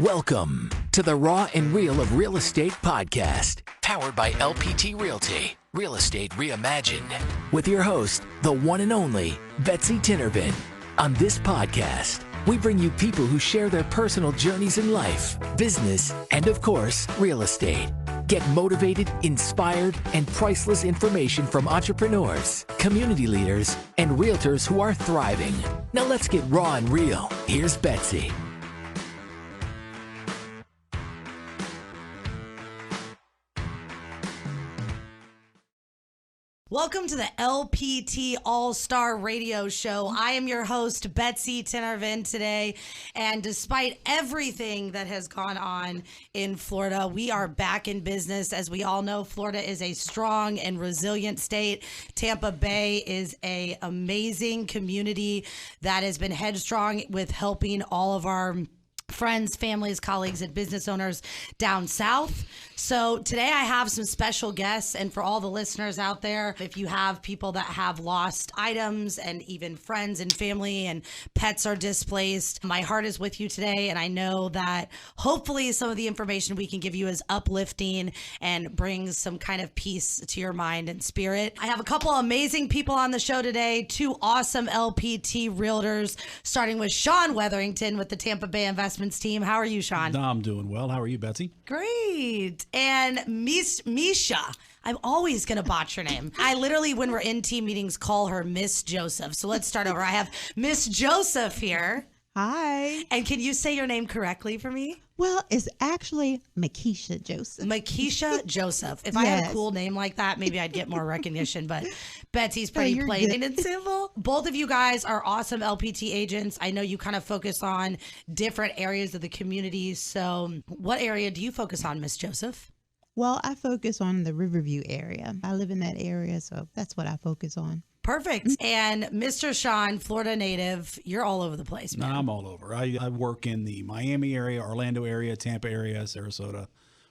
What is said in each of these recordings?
Welcome to the Raw and Real of Real Estate podcast, powered by LPT Realty, Real Estate Reimagined, with your host, the one and only Betsy Tinnervin. On this podcast, we bring you people who share their personal journeys in life, business, and of course, real estate. Get motivated, inspired, and priceless information from entrepreneurs, community leaders, and realtors who are thriving. Now let's get raw and real. Here's Betsy. Welcome to the LPT All-Star Radio Show. I am your host, Betsy Tinnervin, today. And despite everything that has gone on in Florida, we are back in business. As we all know, Florida is a strong and resilient state. Tampa Bay is an amazing community that has been headstrong with helping all of our friends, families, colleagues, and business owners down south. So today I have some special guests, and for all the listeners out there, if you have people that have lost items and even friends and family and pets are displaced, my heart is with you today, and I know that hopefully some of the information we can give you is uplifting and brings some kind of peace to your mind and spirit. I have a couple amazing people on the show today, two awesome LPT realtors, starting with Sean Wetherington with the Tampa Bay Investments team. How are you, Sean? I'm doing well. How are you, Betsy? Great. And Misha, I'm always going to botch your name. I literally, when we're in team meetings, call her Miss Joseph. So let's start over. I have Miss Joseph here. Hi. And can you say your name correctly for me? Well, it's actually Makisha Joseph. Makisha Joseph. If I had a cool name like that, maybe I'd get more recognition, but Betsy's pretty plain and simple. Both of you guys are awesome LPT agents. I know you kind of focus on different areas of the community. So what area do you focus on, Miss Joseph? Well, I focus on the Riverview area. I live in that area, so that's what I focus on. Perfect. And Mr. Sean, Florida native, you're all over the place, man. No, I'm all over. I work in the Miami area, Orlando area, Tampa area, Sarasota,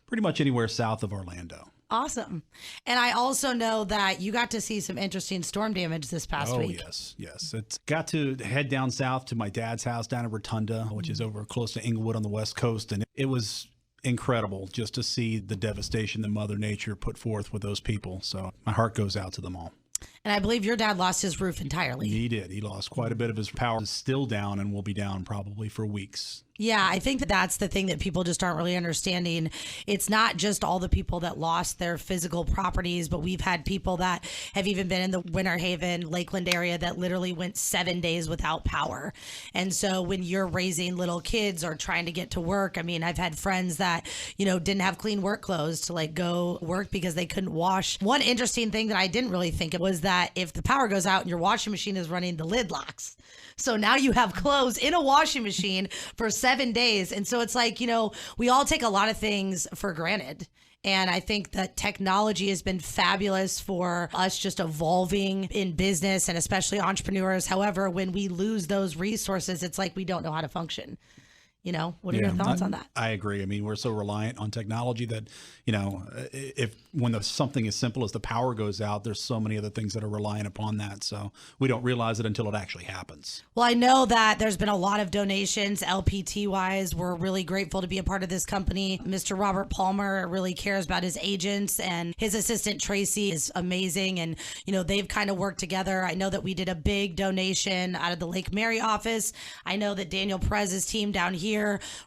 pretty much anywhere south of Orlando. Awesome. And I also know that you got to see some interesting storm damage this past week. Oh, yes. It's got to head down south to my dad's house down in Rotunda, which is over close to Inglewood on the West Coast. And it was incredible just to see the devastation that Mother Nature put forth with those people. So my heart goes out to them all. And I believe your dad lost his roof entirely. He did. He lost quite a bit of his power. It's still down and will be down probably for weeks. Yeah, I think that that's the thing that people just aren't really understanding. It's not just all the people that lost their physical properties, but we've had people that have even been in the Winter Haven, Lakeland area that literally went 7 days without power. And so when you're raising little kids or trying to get to work, I mean, I've had friends that, didn't have clean work clothes to go work because they couldn't wash. One interesting thing that I didn't really think of was that if the power goes out and your washing machine is running, the lid locks. So now you have clothes in a washing machine for 7 days. And so it's like, we all take a lot of things for granted. And I think that technology has been fabulous for us just evolving in business and especially entrepreneurs. However, when we lose those resources, it's like we don't know how to function. What are your thoughts on that? I agree. I mean, we're so reliant on technology that, when something as simple as the power goes out, there's so many other things that are reliant upon that. So we don't realize it until it actually happens. Well, I know that there's been a lot of donations, LPT wise. We're really grateful to be a part of this company. Mr. Robert Palmer really cares about his agents, and his assistant Tracy is amazing. And, they've kind of worked together. I know that we did a big donation out of the Lake Mary office. I know that Daniel Perez's team down here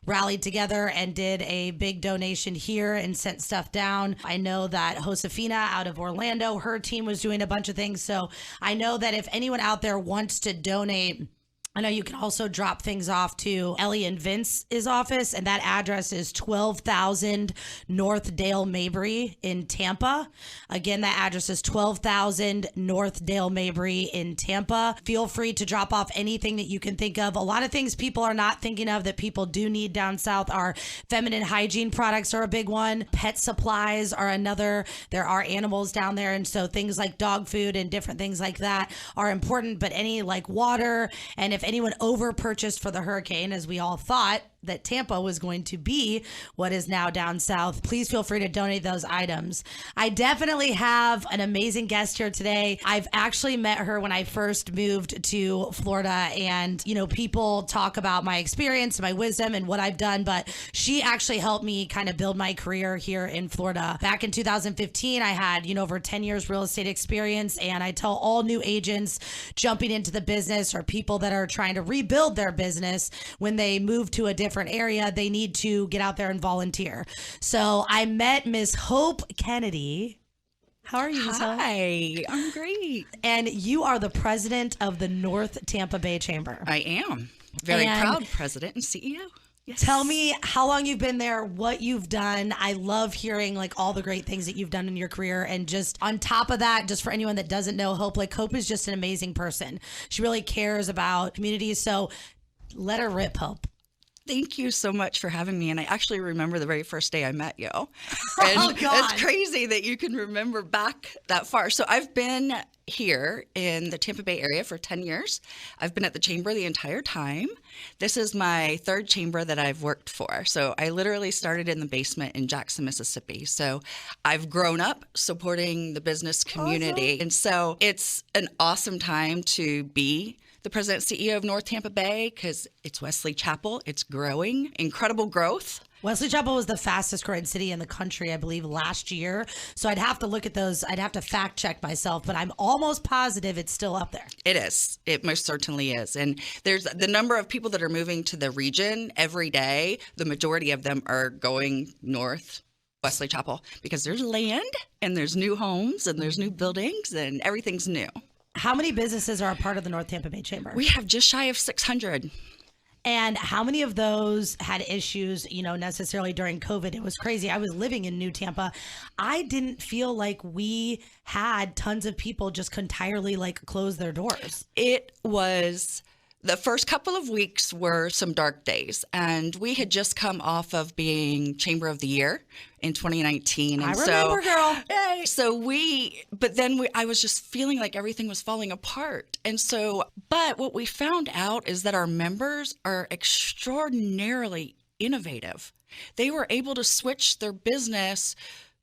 rallied together and did a big donation here and sent stuff down. I know that Josefina out of Orlando, her team was doing a bunch of things. So I know that if anyone out there wants to donate, I know you can also drop things off to Ellie and Vince's office, and that address is 12,000 North Dale Mabry in Tampa. Again, that address is 12,000 North Dale Mabry in Tampa. Feel free to drop off anything that you can think of. A lot of things people are not thinking of that people do need down south are feminine hygiene products are a big one. Pet supplies are another. There are animals down there, and so things like dog food and different things like that are important, but any water, and if anyone over purchased for the hurricane, as we all thought, that Tampa was going to be what is now down south, please feel free to donate those items. I definitely have an amazing guest here today. I've actually met her when I first moved to Florida, and, you know, people talk about my experience, my wisdom, and what I've done, but she actually helped me kind of build my career here in Florida. Back in 2015, I had, you know, over 10 years real estate experience, and I tell all new agents jumping into the business or people that are trying to rebuild their business, when they move to a different area, they need to get out there and volunteer. So I met Miss Hope Kennedy. How are you, Miss Hope? Hi, I'm great. And you are the president of the North Tampa Bay Chamber. I am. Very proud president and CEO. Yes. Tell me how long you've been there, what you've done. I love hearing like all the great things that you've done in your career. And just on top of that, just for anyone that doesn't know Hope, like Hope is just an amazing person. She really cares about communities. So let her rip, Hope. Thank you so much for having me. And I actually remember the very first day I met you. And Oh, God. It's crazy that you can remember back that far. So I've been here in the Tampa Bay area for 10 years. I've been at the chamber the entire time. This is my third chamber that I've worked for. So I literally started in the basement in Jackson, Mississippi. So I've grown up supporting the business community. Awesome. And so it's an awesome time to be the president and CEO of North Tampa Bay, because it's Wesley Chapel. It's growing, incredible growth. Wesley Chapel was the fastest growing city in the country, I believe, last year. So I'd have to look at those. I'd have to fact check myself, but I'm almost positive it's still up there. It is. It most certainly is. And there's the number of people that are moving to the region every day. The majority of them are going north, Wesley Chapel, because there's land and there's new homes and there's new buildings and everything's new. How many businesses are a part of the North Tampa Bay Chamber? We have just shy of 600. And how many of those had issues, you know, necessarily during COVID? It was crazy. I was living in New Tampa. I didn't feel like we had tons of people just entirely like close their doors. It was... The first couple of weeks were some dark days, and we had just come off of being Chamber of the Year in 2019. And I remember, girl. I was just feeling like everything was falling apart. And so, but what we found out is that our members are extraordinarily innovative. They were able to switch their business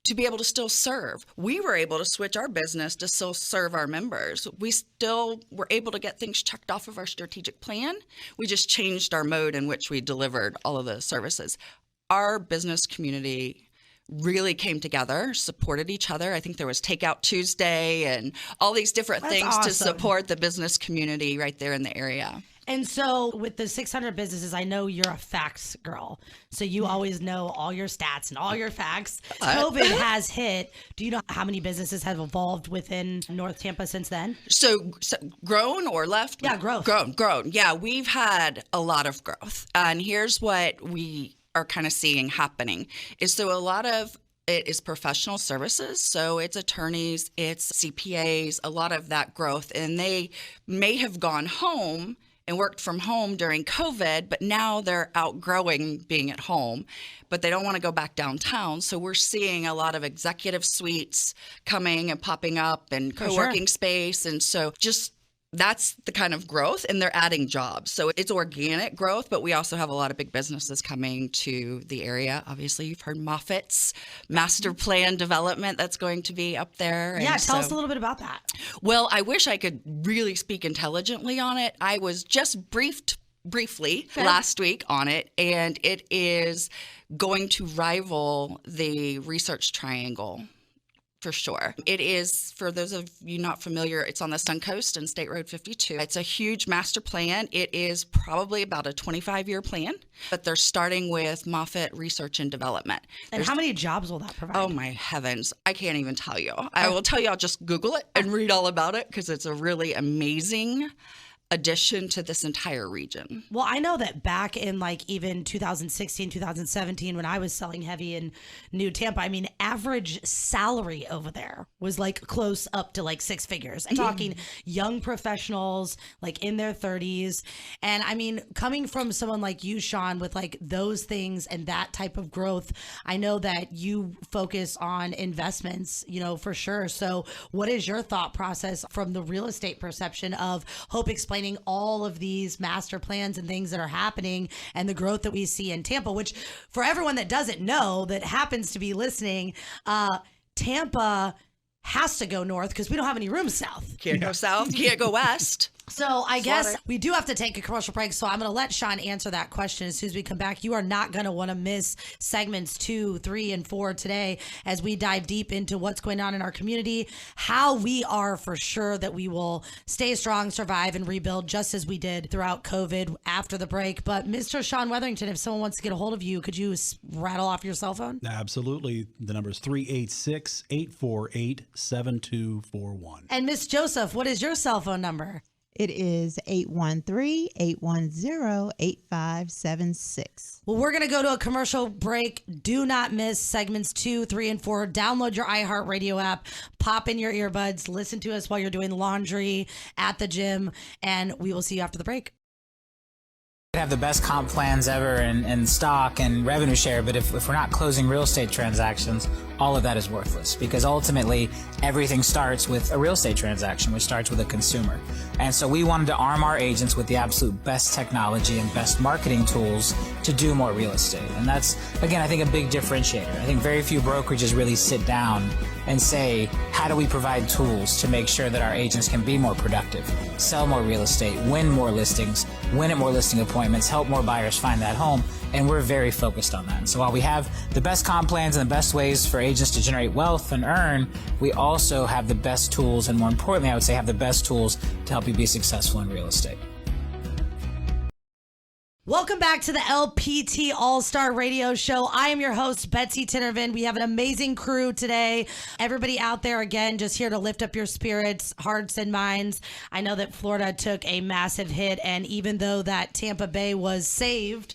to be able to still serve. We were able to switch our business to still serve our members. We still were able to get things checked off of our strategic plan. We just changed our mode in which we delivered all of the services. Our business community really came together, supported each other. I think there was Takeout Tuesday and all these different things to support the business community right there in the area. And so with the 600 businesses, I know you're a facts girl. So you always know all your stats and all your facts. COVID has hit. Do you know how many businesses have evolved within North Tampa since then? So grown or left? Yeah, growth. Grown. Yeah, we've had a lot of growth. And here's what we are kind of seeing happening is so a lot of it is professional services. So it's attorneys, it's CPAs, a lot of that growth. And they may have gone home and worked from home during COVID, but now they're outgrowing being at home, but they don't want to go back downtown. So we're seeing a lot of executive suites coming and popping up and co-working space. And so just that's the kind of growth, and they're adding jobs. So it's organic growth, but we also have a lot of big businesses coming to the area. Obviously, you've heard Moffitt's master plan development that's going to be up there. Yeah, tell us a little bit about that. Well, I wish I could really speak intelligently on it. I was just briefly last week on it, and it is going to rival the Research Triangle. For sure. It is, for those of you not familiar, it's on the Sun Coast and State Road 52. It's a huge master plan. It is probably about a 25-year plan, but they're starting with Moffitt Research and Development. And how many jobs will that provide? Oh, my heavens. I can't even tell you. I will tell you, I'll just Google it and read all about it because it's a really amazing addition to this entire region. Well, I know that back in like even 2016, 2017, when I was selling heavy in New Tampa, I mean, average salary over there was like close up to like six figures. I'm talking young professionals, like in their 30s. And I mean, coming from someone like you, Sean, with like those things and that type of growth, I know that you focus on investments, you know, for sure. So what is your thought process from the real estate perception of Hope explaining outlining all of these master plans and things that are happening and the growth that we see in Tampa, which for everyone that doesn't know, that happens to be listening, Tampa has to go north because we don't have any room south. Can't go south, can't go west. So I guess we do have to take a commercial break. So I'm going to let Sean answer that question as soon as we come back. You are not going to want to miss segments 2, 3, and 4 today as we dive deep into what's going on in our community, how we are for sure that we will stay strong, survive, and rebuild just as we did throughout COVID after the break. But Mr. Sean Weatherington, if someone wants to get a hold of you, could you rattle off your cell phone? Absolutely. The number is 386-848-7241. And Miss Joseph, what is your cell phone number? It is 813-810-8576. Well, we're going to go to a commercial break. Do not miss segments 2, 3, and 4. Download your iHeartRadio app, pop in your earbuds, listen to us while you're doing laundry, at the gym, and we will see you after the break. Have the best comp plans ever and stock and revenue share, but if we're not closing real estate transactions, all of that is worthless, because ultimately everything starts with a real estate transaction, which starts with a consumer. And so we wanted to arm our agents with the absolute best technology and best marketing tools to do more real estate. And that's, again, I think a big differentiator. I think very few brokerages really sit down and say, how do we provide tools to make sure that our agents can be more productive, sell more real estate, win more listings, win at more listing appointments, help more buyers find that home. And we're very focused on that. And so while we have the best comp plans and the best ways for agents to generate wealth and earn, we also have the best tools, and more importantly, I would say have the best tools to help you be successful in real estate. Welcome back to the LPT All-Star Radio Show. I am your host, Betsy Tinnervin. We have an amazing crew today. Everybody out there, again, just here to lift up your spirits, hearts, and minds. I know that Florida took a massive hit, and even though that Tampa Bay was saved,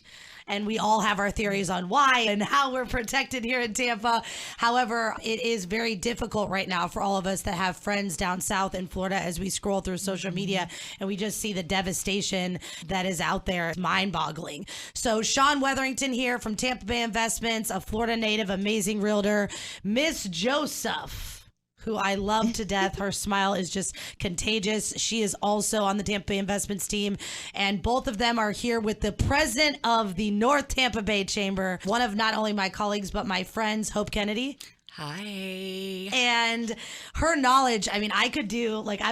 and we all have our theories on why and how we're protected here in Tampa. However, it is very difficult right now for all of us that have friends down south in Florida as we scroll through social media and we just see the devastation that is out there. It's mind-boggling. So Sean Weatherington here from Tampa Bay Investments, a Florida native, amazing realtor. Miss Joseph, who I love to death. Her smile is just contagious. She is also on the Tampa Bay Investments team, and both of them are here with the president of the North Tampa Bay Chamber, one of not only my colleagues, but my friends, Hope Kennedy. Hi. And her knowledge, I mean, I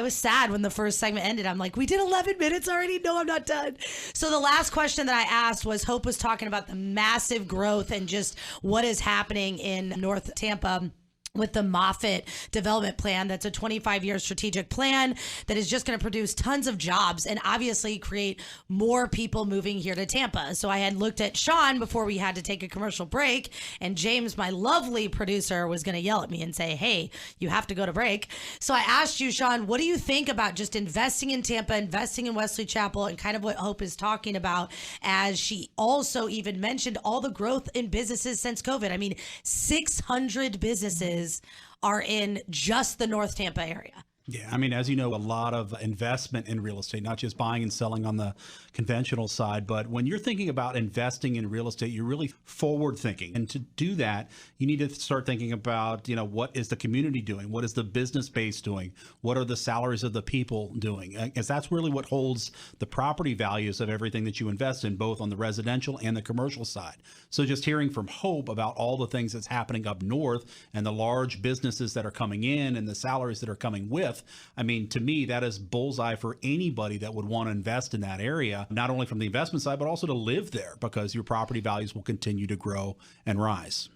was sad when the first segment ended. I'm like, we did 11 minutes already? No, I'm not done. So the last question that I asked was, Hope was talking about the massive growth and just what is happening in North Tampa with the Moffitt development plan. That's a 25-year strategic plan that is just going to produce tons of jobs and obviously create more people moving here to Tampa. So I had looked at Sean before we had to take a commercial break, and James, my lovely producer, was going to yell at me and say, hey, you have to go to break. So I asked you, Sean, what do you think about just investing in Tampa, investing in Wesley Chapel, and kind of what Hope is talking about, as she also even mentioned all the growth in businesses since COVID. I mean, 600 businesses are in just the North Tampa area. Yeah, I mean, as you know, a lot of investment in real estate, not just buying and selling on the conventional side, but when you're thinking about investing in real estate, you're really forward thinking. And to do that, you need to start thinking about, what is the community doing? What is the business base doing? What are the salaries of the people doing? Because that's really what holds the property values of everything that you invest in, both on the residential and the commercial side. So just hearing from Hope about all the things that's happening up north and the large businesses that are coming in and the salaries that are coming with, I mean, to me, that is bullseye for anybody that would want to invest in that area, not only from the investment side, but also to live there, because your property values will continue to grow and rise.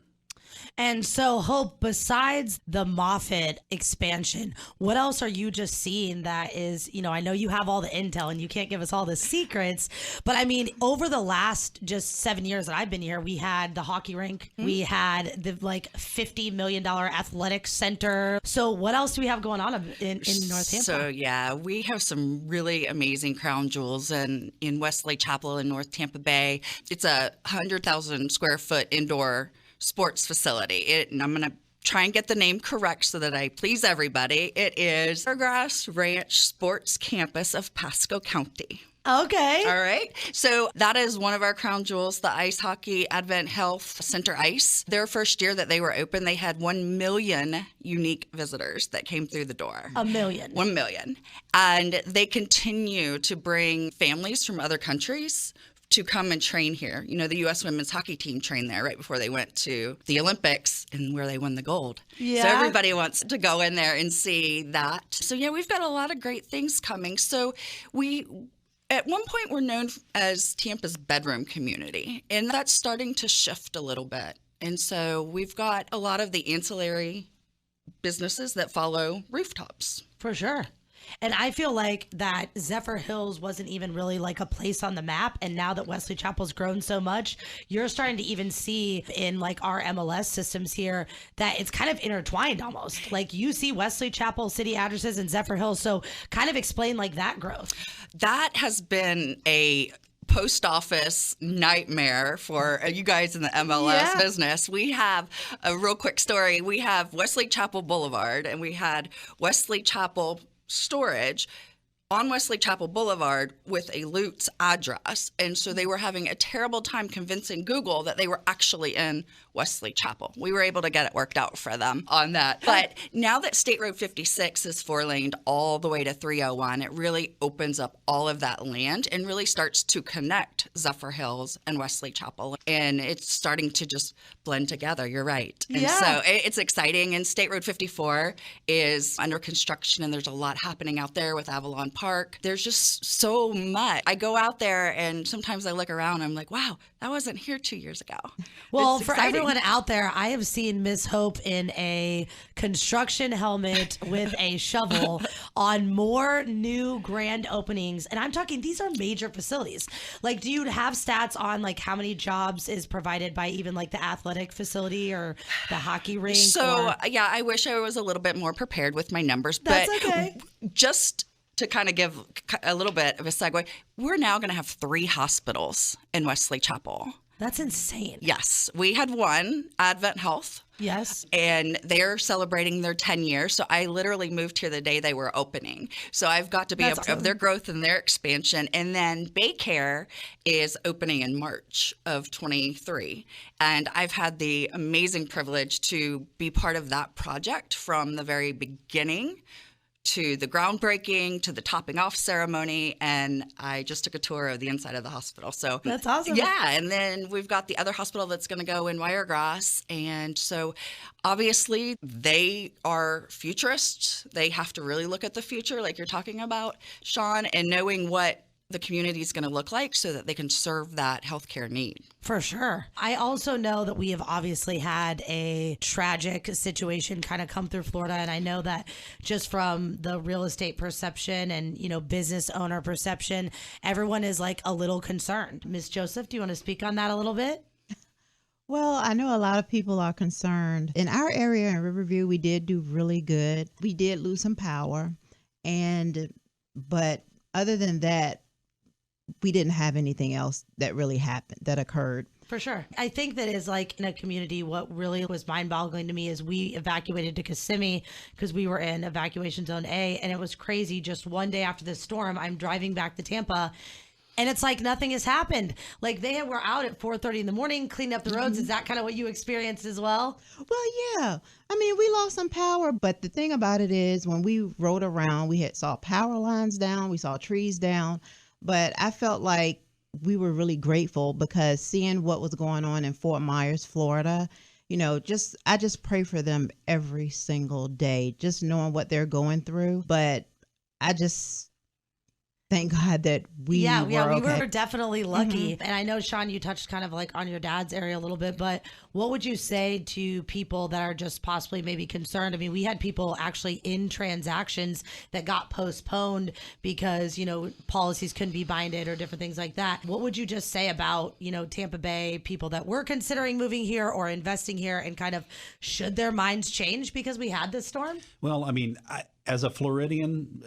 And so, Hope, besides the Moffitt expansion, what else are you just seeing that is, I know you have all the intel and you can't give us all the secrets, but I mean, over the last just 7 years that I've been here, we had the hockey rink, we had the $50 million athletic center. So what else do we have going on in North Tampa? So yeah, we have some really amazing crown jewels in Wesley Chapel in North Tampa Bay. It's a 100,000 square foot indoor sports facility. And I'm going to try and get the name correct so that I please everybody. It is Fairgrass Ranch Sports Campus of Pasco County. Okay. All right. So that is one of our crown jewels, the Ice Hockey Advent Health Center Ice. Their first year that they were open, they had 1 million unique visitors that came through the door. 1 million. 1 million. And they continue to bring families from other countries to come and train here. You know, the U.S. women's hockey team trained there right before they went to the Olympics and where they won the gold. Yeah. So everybody wants to go in there and see that. So yeah, we've got a lot of great things coming. So at one point, we're known as Tampa's bedroom community, and that's starting to shift a little bit. And so we've got a lot of the ancillary businesses that follow rooftops. For sure. And I feel like that Zephyr Hills wasn't even really like a place on the map. And now that Wesley Chapel's grown so much, you're starting to even see in like our MLS systems here that it's kind of intertwined almost. Like you see Wesley Chapel city addresses and Zephyr Hills. So kind of explain like that growth. That has been a post office nightmare for you guys in the MLS business. We have a real quick story. We have Wesley Chapel Boulevard and we had Wesley Chapel storage on Wesley Chapel Boulevard with a Lutz address. And so they were having a terrible time convincing Google that they were actually in Wesley Chapel. We were able to get it worked out for them on that. But now that State Road 56 is 4-laned all the way to 301, it really opens up all of that land and really starts to connect Zephyr Hills and Wesley Chapel. And it's starting to just blend together. You're right. And so it's exciting. And State Road 54 is under construction and there's a lot happening out there with Avalon Park. There's just so much. I go out there and sometimes I look around and I'm like, wow, that wasn't here 2 years ago. Well, for everyone out there, I have seen Miss Hope in a construction helmet with a shovel on more new grand openings. And I'm talking, these are major facilities. Like, do you have stats on like how many jobs is provided by even like the athletic facility or the hockey rink? So, yeah, I wish I was a little bit more prepared with my numbers. That's but okay. Just to kind of give a little bit of a segue, we're now going to have 3 hospitals in Wesley Chapel. That's insane. Yes. We had one, Advent Health. Yes. And they're celebrating their 10 years. So I literally moved here the day they were opening. So I've got to be a part of their growth and their expansion. And then Baycare is opening in March of 23. And I've had the amazing privilege to be part of that project from the very beginning to the groundbreaking, to the topping off ceremony, and I just took a tour of the inside of the hospital. So that's awesome. Yeah, and then we've got the other hospital that's going to go in Wiregrass, and so obviously they are futurists. They have to really look at the future, like you're talking about, Sean, and knowing what the community is going to look like so that they can serve that healthcare need. For sure. I also know that we have obviously had a tragic situation kind of come through Florida. And I know that just from the real estate perception and, you know, business owner perception, everyone is like a little concerned. Ms. Joseph, do you want to speak on that a little bit? Well, I know a lot of people are concerned. In our area in Riverview, we did do really good. We did lose some power. But other than that, we didn't have anything else that really happened, that occurred. For sure. I think that is like in a community, what really was mind-boggling to me is we evacuated to Kissimmee because we were in evacuation zone A, and it was crazy. Just one day after the storm, I'm driving back to Tampa, and it's like nothing has happened. Like they were out at 4:30 in the morning, cleaning up the roads. Is that kind of what you experienced as well? Well, yeah. I mean, we lost some power, but the thing about it is when we rode around, we saw power lines down, we saw trees down. But I felt like we were really grateful because seeing what was going on in Fort Myers, Florida, you know, I just pray for them every single day, just knowing what they're going through. But I just thank God that we were definitely lucky. And I know, Sean, you touched kind of like on your dad's area a little bit, but what would you say to people that are just possibly maybe concerned? I mean, we had people actually in transactions that got postponed because, you know, policies couldn't be binded or different things like that. What would you just say about, you know, Tampa Bay, people that were considering moving here or investing here, and kind of should their minds change because we had this storm? Well, I mean, as a Floridian,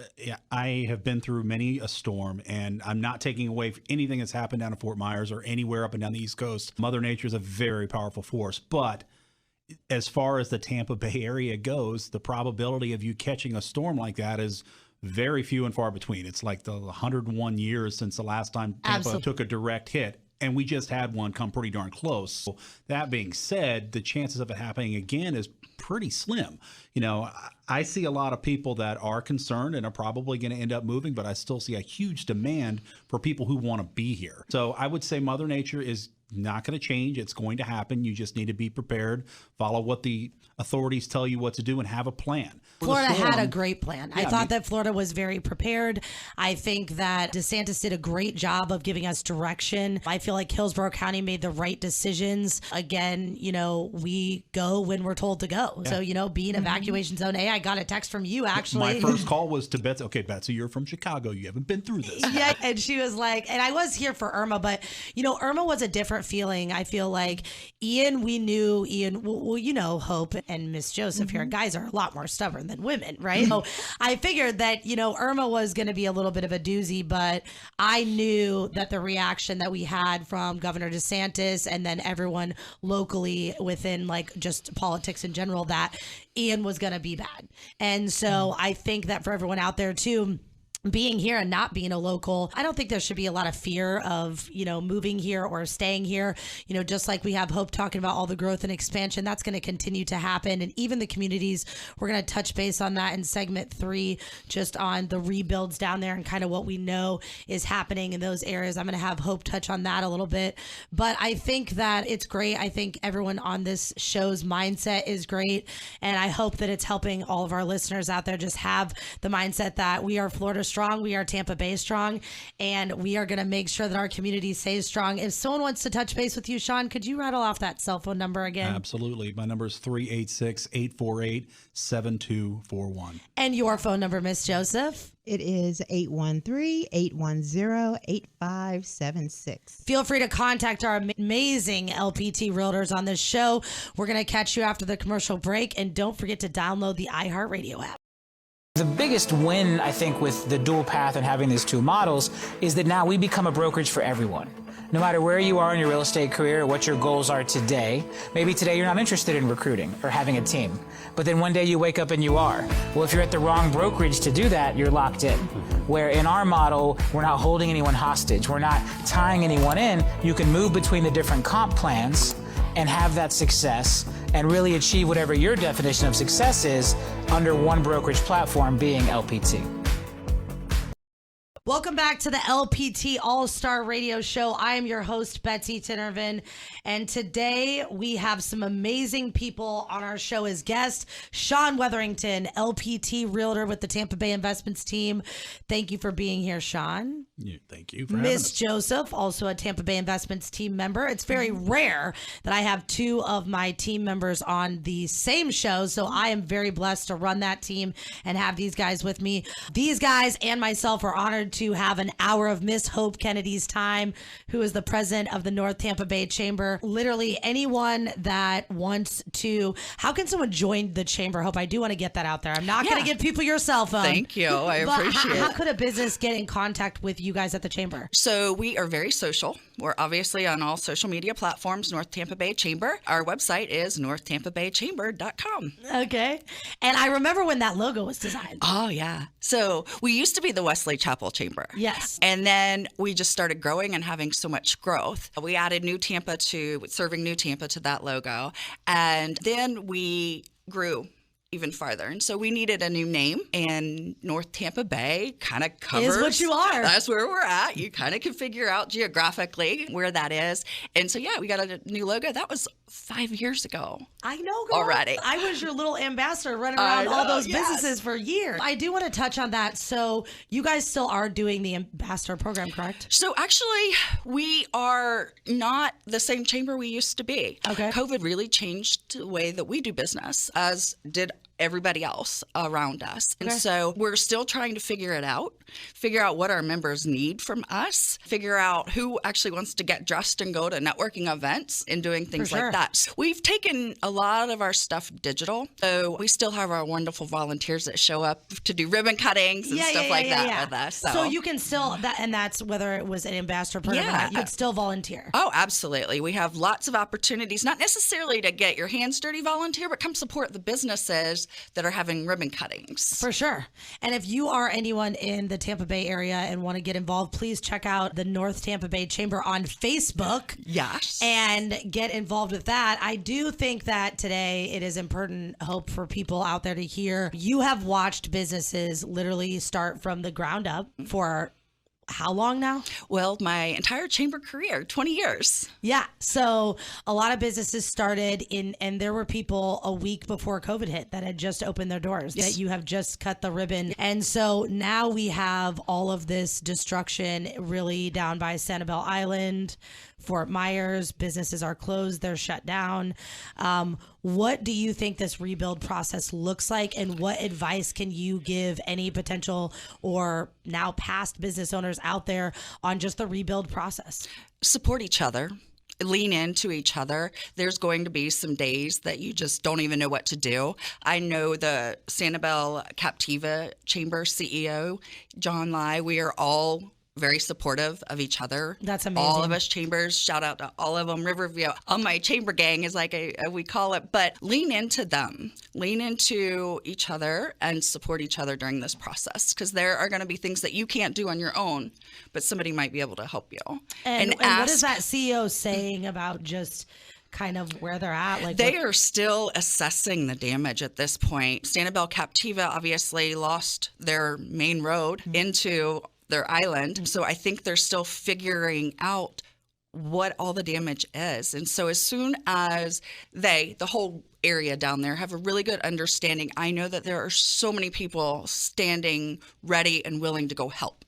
I have been through many a storm, and I'm not taking away anything that's happened down in Fort Myers or anywhere up and down the East Coast. Mother Nature is a very powerful force. But as far as the Tampa Bay area goes, the probability of you catching a storm like that is very few and far between. It's like the 101 years since the last time Tampa took a direct hit. And we just had one come pretty darn close. So that being said, the chances of it happening again is pretty slim. You know, I see a lot of people that are concerned and are probably going to end up moving, but I still see a huge demand for people who want to be here. So I would say Mother Nature is not going to change. It's going to happen. You just need to be prepared, follow what the authorities tell you what to do, and have a plan. Florida had a great plan. I thought that Florida was very prepared. I think that DeSantis did a great job of giving us direction. I feel like Hillsborough County made the right decisions. Again, you know, we go when we're told to go. So, you know, be in evacuation zone A. I got a text from you, actually. My first call was to Betsy. Okay, Betsy, you're from Chicago. You haven't been through this. Yeah, and she was like, and I was here for Irma, but, you know, Irma was a different feeling. I feel like we knew Ian, well, you know, Hope and Miss Joseph here, guys are a lot more stubborn than women, right? So I figured that, you know, Irma was going to be a little bit of a doozy, but I knew that the reaction that we had from Governor DeSantis and then everyone locally within like just politics in general, that Ian was going to be bad. And so I think that for everyone out there too, being here and not being a local, I don't think there should be a lot of fear of, you know, moving here or staying here. You know, just like we have Hope talking about all the growth and expansion, that's going to continue to happen. And even the communities, we're going to touch base on that in segment 3, just on the rebuilds down there and kind of what we know is happening in those areas. I'm going to have Hope touch on that a little bit. But I think that it's great. I think everyone on this show's mindset is great. And I hope that it's helping all of our listeners out there just have the mindset that we are Florida strong, we are Tampa Bay strong, and we are going to make sure that our community stays strong. If someone wants to touch base with you, Sean, could you rattle off that cell phone number again? Absolutely. My number is 386-848-7241. And your phone number, Miss Joseph? It is 813-810-8576. Feel free to contact our amazing LPT realtors on this show. We're going to catch you after the commercial break, and don't forget to download the iHeartRadio app. The biggest win, I think, with the dual path and having these two models is that now we become a brokerage for everyone. No matter where you are in your real estate career or what your goals are today, maybe today you're not interested in recruiting or having a team, but then one day you wake up and you are. Well, if you're at the wrong brokerage to do that, you're locked in. Where in our model, we're not holding anyone hostage. We're not tying anyone in. You can move between the different comp plans and have that success and really achieve whatever your definition of success is under one brokerage platform, being LPT. Welcome back to the LPT All-Star Radio Show. I am your host, Betsy Tinervin, and today we have some amazing people on our show as guests. Sean Weatherington, LPT Realtor with the Tampa Bay Investments team. Thank you for being here, Sean. Yeah, thank you for having us. Miss Joseph, also a Tampa Bay Investments team member. It's very rare that I have two of my team members on the same show, so I am very blessed to run that team and have these guys with me. These guys and myself are honored to have an hour of Miss Hope Kennedy's time, who is the president of the North Tampa Bay Chamber. Literally anyone that wants to, how can someone join the chamber? Hope, I do want to get that out there. I'm not going to give people your cell phone. Thank you. I appreciate it. How could a business get in contact with you guys at the chamber? So we are very social. We're obviously on all social media platforms, North Tampa Bay Chamber. Our website is northtampabaychamber.com. Okay. And I remember when that logo was designed. Oh, yeah. So we used to be the Wesley Chapel Chamber. Yes. And then we just started growing and having so much growth. We added serving New Tampa to that logo. And then we grew even farther. And so we needed a new name, and North Tampa Bay kind of covers. Is what you are. That's where we're at. You kind of can figure out geographically where that is. And so, yeah, we got a new logo. That was 5 years ago. I know, girl. Already. I was your little ambassador running around all those businesses for years. I do want to touch on that. So you guys still are doing the ambassador program, correct? So actually, we are not the same chamber we used to be. Okay. COVID really changed the way that we do business, as did everybody else around us. And so we're still trying to figure out what our members need from us, figure out who actually wants to get dressed and go to networking events and doing things like that. We've taken a lot of our stuff digital. So we still have our wonderful volunteers that show up to do ribbon cuttings and stuff like that with us. So you can still, and that's whether it was an ambassador program or not, you could still volunteer. Oh, absolutely. We have lots of opportunities, not necessarily to get your hands dirty volunteer, but come support the businesses stores that are having ribbon cuttings. For sure. And if you are anyone in the Tampa Bay area and want to get involved, please check out the North Tampa Bay Chamber on Facebook. Yes. And get involved with that. I do think that today it is important, Hope, for people out there to hear. You have watched businesses literally start from the ground up for how long now? Well, my entire chamber career, 20 years. Yeah. So a lot of businesses started and there were people a week before COVID hit that had just opened their doors, that you have just cut the ribbon. And so now we have all of this destruction really down by Sanibel Island, Fort Myers. Businesses are closed. They're shut down. What do you think this rebuild process looks like, and what advice can you give any potential or now past business owners out there on just the rebuild process? Support each other. Lean into each other. There's going to be some days that you just don't even know what to do. I know the Sanibel Captiva Chamber CEO, John Lai, we are all very supportive of each other. That's amazing. All of us chambers, shout out to all of them. Riverview, all my chamber gang is like we call it, but lean into them, lean into each other and support each other during this process, because there are going to be things that you can't do on your own, but somebody might be able to help you. And what is that CEO saying about just kind of where they're at? Like they are still assessing the damage at this point. Sanibel Captiva obviously lost their main road into their island. So I think they're still figuring out what all the damage is. And so as soon as the whole area down there, have a really good understanding, I know that there are so many people standing ready and willing to go help.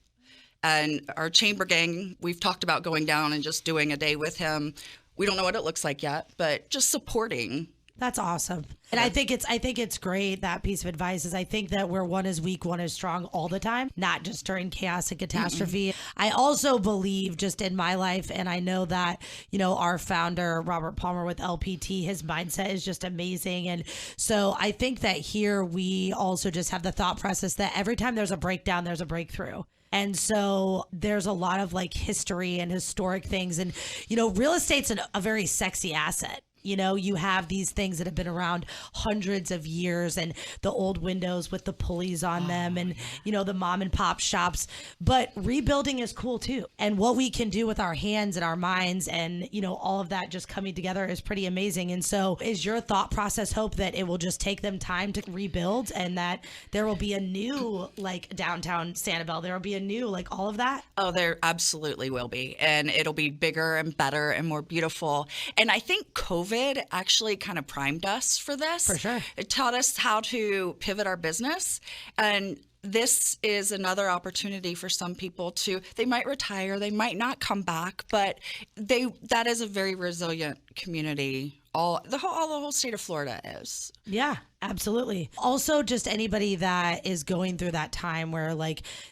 And our chamber gang, we've talked about going down and just doing a day with him. We don't know what it looks like yet, but just supporting. That's awesome. And I think it's great. That piece of advice is, I think that where one is weak, one is strong all the time, not just during chaos and catastrophe. I also believe just in my life, and I know that, our founder, Robert Palmer with LPT, his mindset is just amazing. And so I think that here we also just have the thought process that every time there's a breakdown, there's a breakthrough. And so there's a lot of history and historic things. And, real estate's a very sexy asset. You have these things that have been around hundreds of years, and the old windows with the pulleys on them, and, the mom and pop shops. But rebuilding is cool too. And what we can do with our hands and our minds and, all of that just coming together is pretty amazing. And so is your thought process, Hope, that it will just take them time to rebuild, and that there will be a new, downtown Sanibel, there will be a new, all of that? Oh, there absolutely will be. And it'll be bigger and better and more beautiful. And I think COVID actually kind of primed us for this. For sure. It taught us how to pivot our business. And this is another opportunity for some people they might retire, they might not come back, but that is a very resilient community. The whole state of Florida is. Yeah, absolutely. Also, just anybody that is going through that time where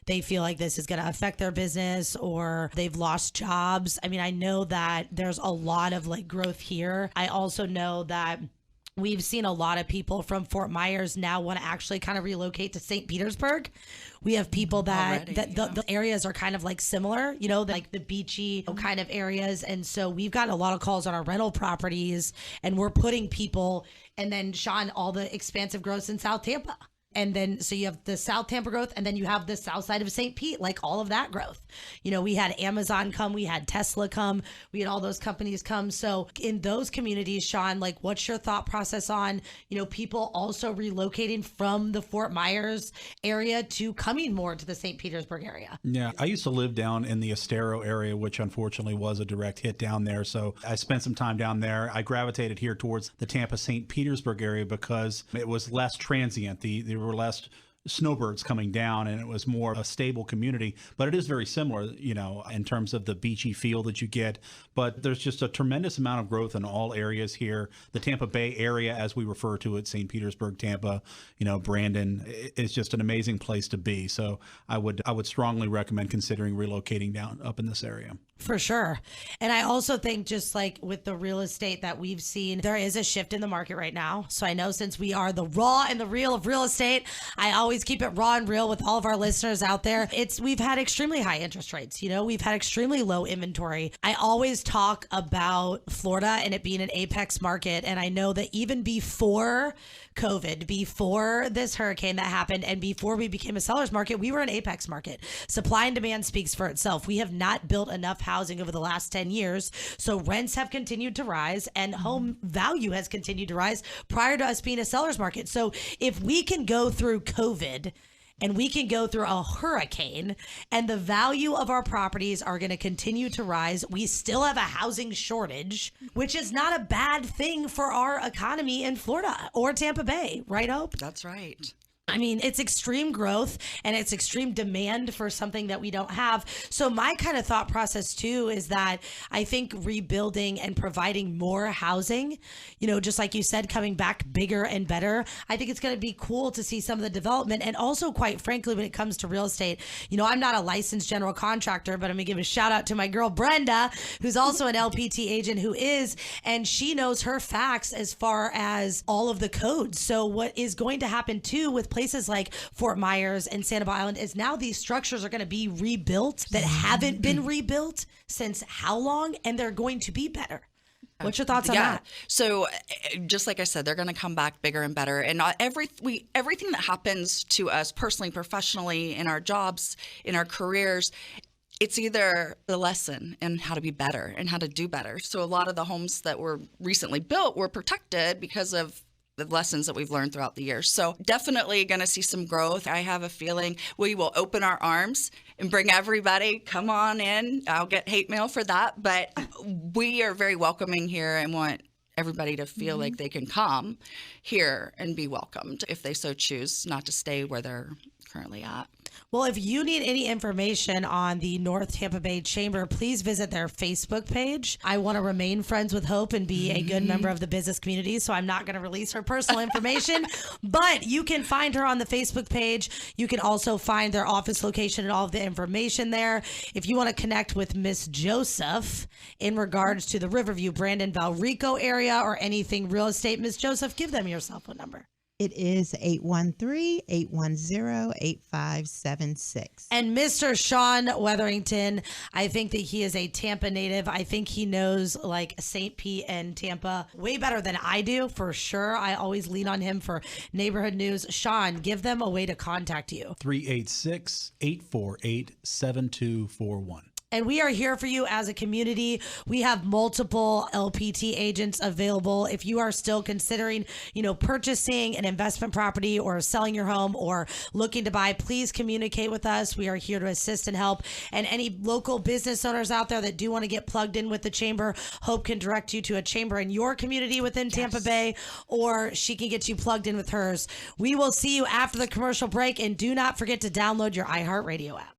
they feel like this is going to affect their business or they've lost jobs. I mean, I know that there's a lot of growth here. I also know that we've seen a lot of people from Fort Myers now want to actually kind of relocate to St. Petersburg. We have people that the areas are kind of similar, the beachy kind of areas. And so we've gotten a lot of calls on our rental properties, and we're putting people, and then Sean, all the expansive growth in South Tampa. And then, so you have the South Tampa growth, and then you have the south side of St. Pete, all of that growth. We had Amazon come, we had Tesla come, we had all those companies come. So in those communities, Sean, what's your thought process on, people also relocating from the Fort Myers area to coming more to the St. Petersburg area? Yeah, I used to live down in the Estero area, which unfortunately was a direct hit down there. So I spent some time down there. I gravitated here towards the Tampa St. Petersburg area because it was less transient. There were less snowbirds coming down, and it was more of a stable community. But it is very similar, in terms of the beachy feel that you get. But there's just a tremendous amount of growth in all areas here. The Tampa Bay area, as we refer to it, St. Petersburg, Tampa, Brandon, is just an amazing place to be. So I would strongly recommend considering relocating down up in this area. For sure. And I also think just with the real estate that we've seen, there is a shift in the market right now. So I know, since we are the raw and the real of real estate, I always always keep it raw and real with all of our listeners out there. We've had extremely high interest rates. We've had extremely low inventory. I always talk about Florida and it being an apex market. And I know that even before COVID, before this hurricane that happened, and before we became a seller's market, we were an apex market. Supply and demand speaks for itself. We have not built enough housing over the last 10 years. So rents have continued to rise and home value has continued to rise prior to us being a seller's market. So if we can go through COVID and we can go through a hurricane and the value of our properties are going to continue to rise, we still have a housing shortage, which is not a bad thing for our economy in Florida or Tampa Bay, right, Hope? That's right. I mean, it's extreme growth and it's extreme demand for something that we don't have. So my kind of thought process too is that I think rebuilding and providing more housing, just like you said, coming back bigger and better. I think it's going to be cool to see some of the development. And also, quite frankly, when it comes to real estate, I'm not a licensed general contractor, but I'm going to give a shout out to my girl, Brenda, who's also an LPT agent and she knows her facts as far as all of the codes. So what is going to happen too with places like Fort Myers and Sanibel Island is now these structures are going to be rebuilt that haven't been rebuilt since how long? And they're going to be better. What's your thoughts on that? So just like I said, they're going to come back bigger and better. And everything that happens to us personally, professionally, in our jobs, in our careers, it's either the lesson in how to be better and how to do better. So a lot of the homes that were recently built were protected because of the lessons that we've learned throughout the years. So definitely going to see some growth. I have a feeling we will open our arms and bring everybody, come on in. I'll get hate mail for that, but we are very welcoming here and want everybody to feel like they can come here and be welcomed if they so choose not to stay where they're currently at. Well, if you need any information on the North Tampa Bay Chamber, please visit their Facebook page. I want to remain friends with Hope and be a good member of the business community, so I'm not going to release her personal information, but you can find her on the Facebook page. You can also find their office location and all of the information there. If you want to connect with Miss Joseph in regards to the Riverview, Brandon, Valrico area or anything real estate, Miss Joseph, give them your cell phone number. It is 813-810-8576. And Mr. Sean Wetherington, I think that he is a Tampa native. I think he knows like St. Pete and Tampa way better than I do, for sure. I always lean on him for neighborhood news. Sean, give them a way to contact you. 386-848-7241. And we are here for you as a community. We have multiple LPT agents available. If you are still considering, purchasing an investment property or selling your home or looking to buy, please communicate with us. We are here to assist and help. And any local business owners out there that do want to get plugged in with the chamber, Hope can direct you to a chamber in your community within Tampa Bay, or she can get you plugged in with hers. We will see you after the commercial break. And do not forget to download your iHeartRadio app.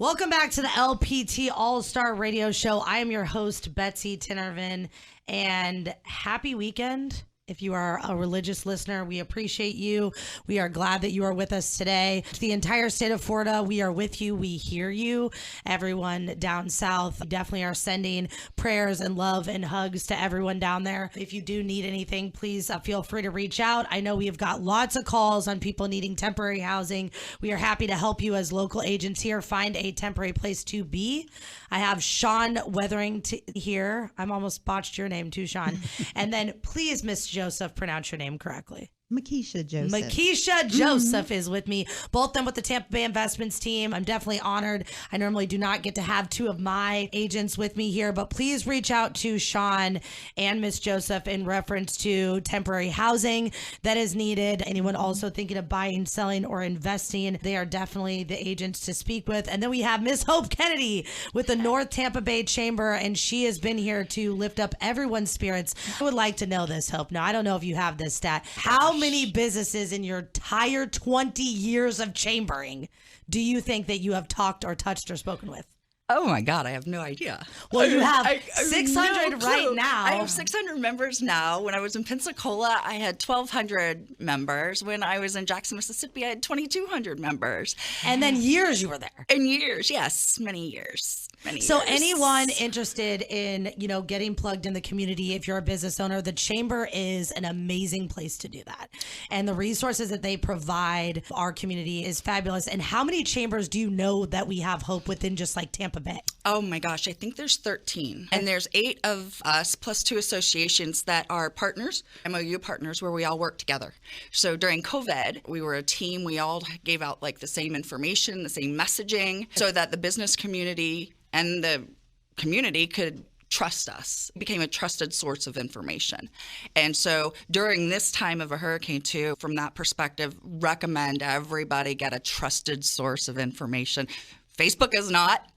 Welcome back to the LPT All-Star Radio Show. I am your host, Betsy Tinervin, and happy weekend. If you are a religious listener, we appreciate you. We are glad that you are with us today. To the entire state of Florida, we are with you. We hear you. Everyone down south, definitely are sending prayers and love and hugs to everyone down there. If you do need anything, please feel free to reach out. I know we've got lots of calls on people needing temporary housing. We are happy to help you as local agents here find a temporary place to be. I have Sean Weathering here. I'm almost botched your name too, Sean. And then please, Miss Joseph, pronounce your name correctly. Makisha Joseph. Makisha Joseph is with me, both them with the Tampa Bay Investments team. I'm definitely honored. I normally do not get to have two of my agents with me here, but please reach out to Sean and Miss Joseph in reference to temporary housing that is needed. Anyone also thinking of buying, selling, or investing, they are definitely the agents to speak with. And then we have Miss Hope Kennedy with the North Tampa Bay Chamber, and she has been here to lift up everyone's spirits. I would like to know this, Hope. Now, I don't know if you have this stat. How many businesses in your entire 20 years of chambering do you think that you have talked or touched or spoken with? Oh my God, I have no idea. Well, you have I 600 no right clue. now. I have 600 members now. When I was in Pensacola, I had 1,200 members. When I was in Jackson, Mississippi, I had 2,200 members. And then years you were there. In years, yes, many years. So anyone interested in, getting plugged in the community, if you're a business owner, the Chamber is an amazing place to do that. And the resources that they provide our community is fabulous. And how many chambers do you know that we have, Hope, within just like Tampa Bay? Oh my gosh, I think there's 13. And there's 8 of us plus 2 associations that are partners, MOU partners, where we all work together. So during COVID, we were a team. We all gave out like the same information, the same messaging, so that the business community and the community could trust us. It became a trusted source of information. And so during this time of a hurricane too, from that perspective, recommend everybody get a trusted source of information. Facebook is not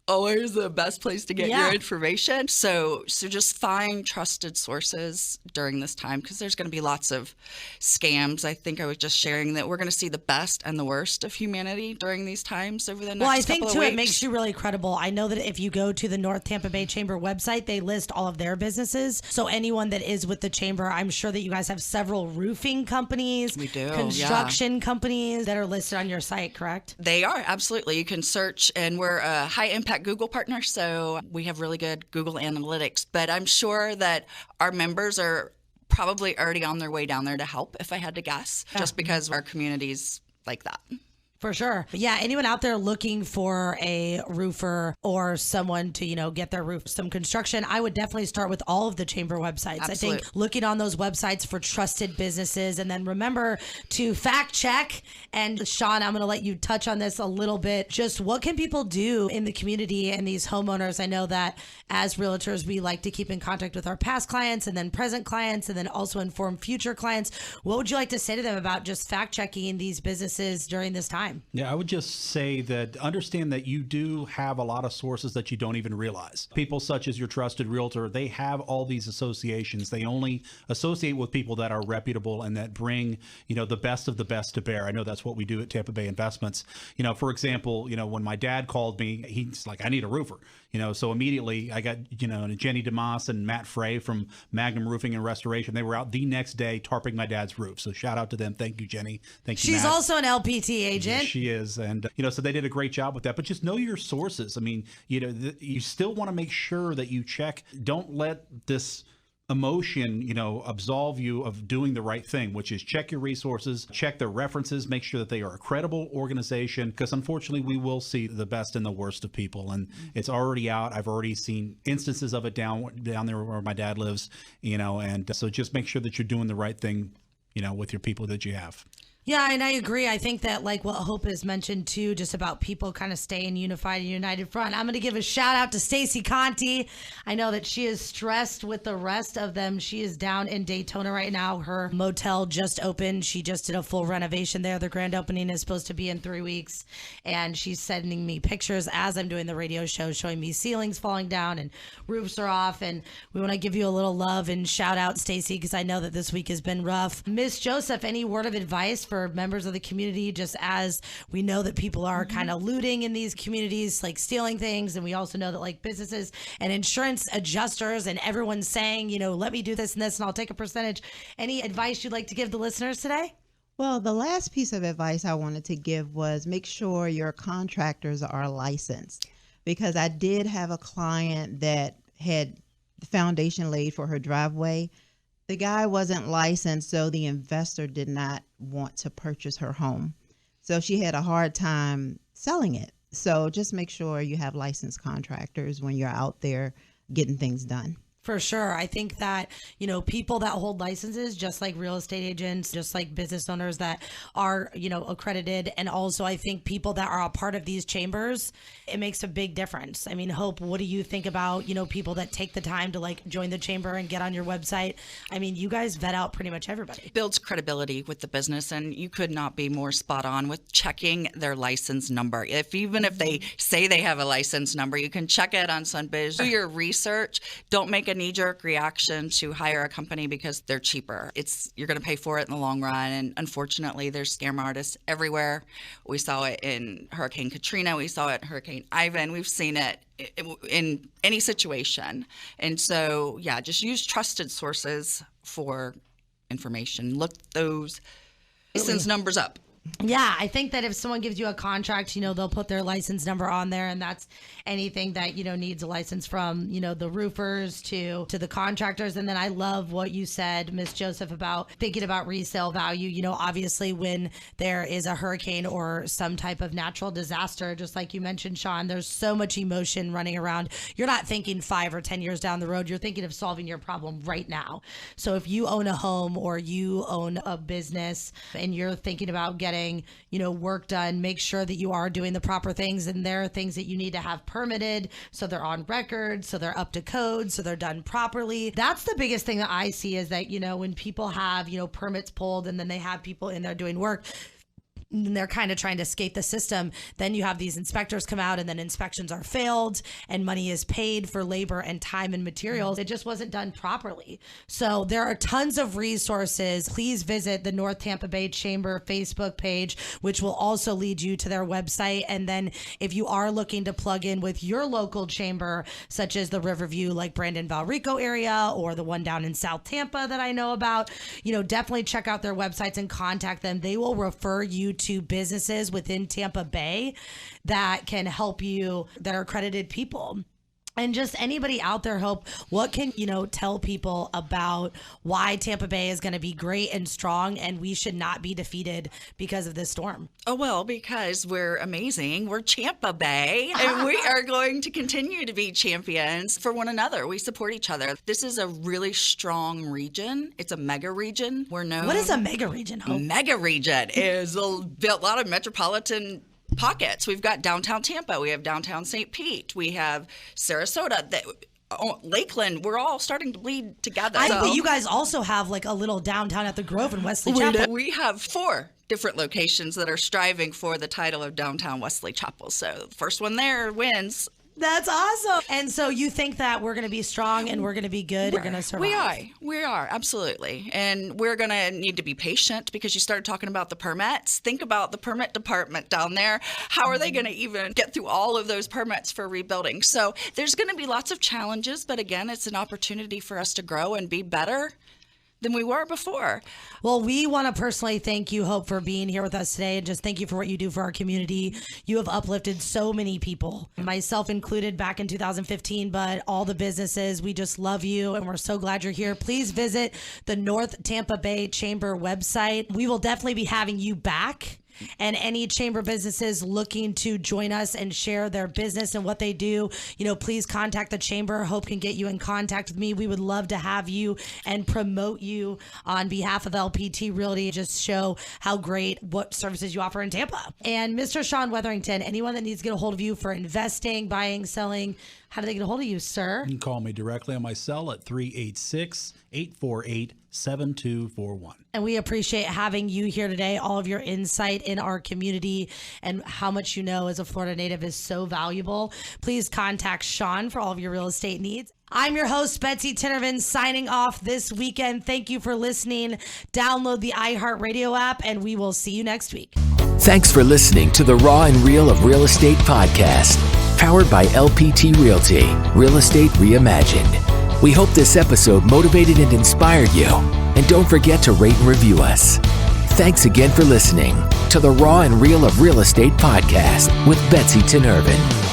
always the best place to get your information. So just find trusted sources during this time, because there's going to be lots of scams. I think I was just sharing that we're going to see the best and the worst of humanity during these times over the next couple of weeks. Well, I think too, it makes you really credible. I know that if you go to the North Tampa Bay Chamber website, they list all of their businesses. So anyone that is with the Chamber, I'm sure that you guys have several roofing companies, we do, construction companies that are listed on your site, correct? They are, absolutely. You can search, and we're a high impact Google partner, so we have really good Google Analytics. But I'm sure that our members are probably already on their way down there to help, if I had to guess, just because our community's like that. For sure. Yeah, anyone out there looking for a roofer or someone to, get their roof, some construction, I would definitely start with all of the Chamber websites. Absolutely. I think looking on those websites for trusted businesses, and then remember to fact check. And Sean, I'm going to let you touch on this a little bit. Just what can people do in the community and these homeowners? I know that as realtors, we like to keep in contact with our past clients and then present clients, and then also inform future clients. What would you like to say to them about just fact checking these businesses during this time? Yeah, I would just say that understand that you do have a lot of sources that you don't even realize. People such as your trusted realtor, they have all these associations. They only associate with people that are reputable and that bring, the best of the best to bear. I know that's what we do at Tampa Bay Investments. For example, when my dad called me, he's like, I need a roofer. So immediately I got, Jenny DeMoss and Matt Frey from Magnum Roofing and Restoration. They were out the next day tarping my dad's roof. So shout out to them. Thank you, Jenny. Thank you, She's Matt. also an LPT agent. Yes, she is. And, so they did a great job with that. But just know your sources. I mean, you still want to make sure that you check. Don't let this emotion, absolve you of doing the right thing, which is check your resources, check their references, make sure that they are a credible organization, because unfortunately we will see the best and the worst of people, and it's already out. I've already seen instances of it down there where my dad lives, and so just make sure that you're doing the right thing, with your people that you have. Yeah, and I agree. I think that like what Hope has mentioned too, just about people kind of staying unified and united front. I'm going to give a shout out to Stacy Conti. I know that she is stressed with the rest of them. She is down in Daytona right now. Her motel just opened. She just did a full renovation there. The grand opening is supposed to be in 3 weeks. And she's sending me pictures as I'm doing the radio show, showing me ceilings falling down and roofs are off. And we want to give you a little love and shout out, Stacy, because I know that this week has been rough. Miss Joseph, any word of advice for members of the community, just as we know that people are kind of looting in these communities, like stealing things, and we also know that like businesses and insurance adjusters and everyone's saying, let me do this and this and I'll take a percentage. Any advice you'd like to give the listeners today? Well, the last piece of advice I wanted to give was make sure your contractors are licensed, because I did have a client that had the foundation laid for her driveway. The guy wasn't licensed, so the investor did not want to purchase her home. So she had a hard time selling it. So just make sure you have licensed contractors when you're out there getting things done. For sure. I think that, people that hold licenses, just like real estate agents, just like business owners that are, accredited. And also I think people that are a part of these chambers, it makes a big difference. I mean, Hope, what do you think about, people that take the time to like join the chamber and get on your website? I mean, you guys vet out pretty much everybody. Builds credibility with the business, and you could not be more spot on with checking their license number. Even if they say they have a license number, you can check it on Sunbiz. Do your research. Don't make knee-jerk reaction to hire a company because they're cheaper. You're going to pay for it in the long run, and unfortunately, there's scam artists everywhere. We saw it in Hurricane Katrina. We saw it in Hurricane Ivan. We've seen it in any situation. And so, yeah, just use trusted sources for information. Look those license numbers up. Yeah, I think that if someone gives you a contract, they'll put their license number on there, and that's anything that, needs a license from, the roofers to the contractors. And then I love what you said, Miss Joseph, about thinking about resale value. Obviously when there is a hurricane or some type of natural disaster, just like you mentioned, Sean, there's so much emotion running around. You're not thinking 5 or 10 years down the road. You're thinking of solving your problem right now. So if you own a home or you own a business and you're thinking about getting work done, make sure that you are doing the proper things. And there are things that you need to have permitted, so they're on record, so they're up to code, so they're done properly. That's the biggest thing that I see is that, when people have, permits pulled and then they have people in there doing work, and they're kind of trying to skate the system, then you have these inspectors come out and then inspections are failed and money is paid for labor and time and materials. It just wasn't done properly. So there are tons of resources. Please visit the North Tampa Bay Chamber Facebook page, which will also lead you to their website. And then if you are looking to plug in with your local chamber, such as the Riverview, like Brandon Valrico area, or the one down in South Tampa that I know about, definitely check out their websites and contact them. They will refer you to businesses within Tampa Bay that can help you, that are accredited people. And just anybody out there, Hope, what can, tell people about why Tampa Bay is going to be great and strong and we should not be defeated because of this storm? Oh, well, because we're amazing. We're Tampa Bay, and we are going to continue to be champions for one another. We support each other. This is a really strong region. It's a mega region. We're known. What is a mega region, Hope? Mega region is a lot of metropolitan pockets. We've got downtown Tampa. We have downtown St. Pete. We have Sarasota. Lakeland. We're all starting to bleed together. But you guys also have like a little downtown at the Grove in Wesley Chapel. We have 4 different locations that are striving for the title of downtown Wesley Chapel. So the first one there wins. That's awesome. And so you think that we're going to be strong and we're going to be good? We're going to survive? We are, absolutely. And we're going to need to be patient because you started talking about the permits. Think about the permit department down there. How are they going to even get through all of those permits for rebuilding? So there's going to be lots of challenges, but again, it's an opportunity for us to grow and be better than we were before. Well, we want to personally thank you, Hope, for being here with us today, and just thank you for what you do for our community. You have uplifted so many people, myself included back in 2015, but all the businesses. We just love you, and we're so glad you're here. Please visit the North Tampa Bay Chamber website. We will definitely be having you back. And any chamber businesses looking to join us and share their business and what they do, please contact the chamber. Hope can get you in contact with me. We would love to have you and promote you on behalf of LPT Realty. Just show how great what services you offer in Tampa. And Mr. Sean Wetherington, anyone that needs to get a hold of you for investing, buying, selling, how do they get a hold of you, sir? You can call me directly on my cell at 386-848-7241. And we appreciate having you here today. All of your insight in our community and how much you know as a Florida native is so valuable. Please contact Sean for all of your real estate needs. I'm your host, Betsy Tinnervin, signing off this weekend. Thank you for listening. Download the iHeartRadio app, and we will see you next week. Thanks for listening to the Raw and Real of Real Estate podcast, powered by LPT Realty, Real Estate Reimagined. We hope this episode motivated and inspired you. And don't forget to rate and review us. Thanks again for listening to the Raw and Real of Real Estate podcast with Betsy Tinnervin.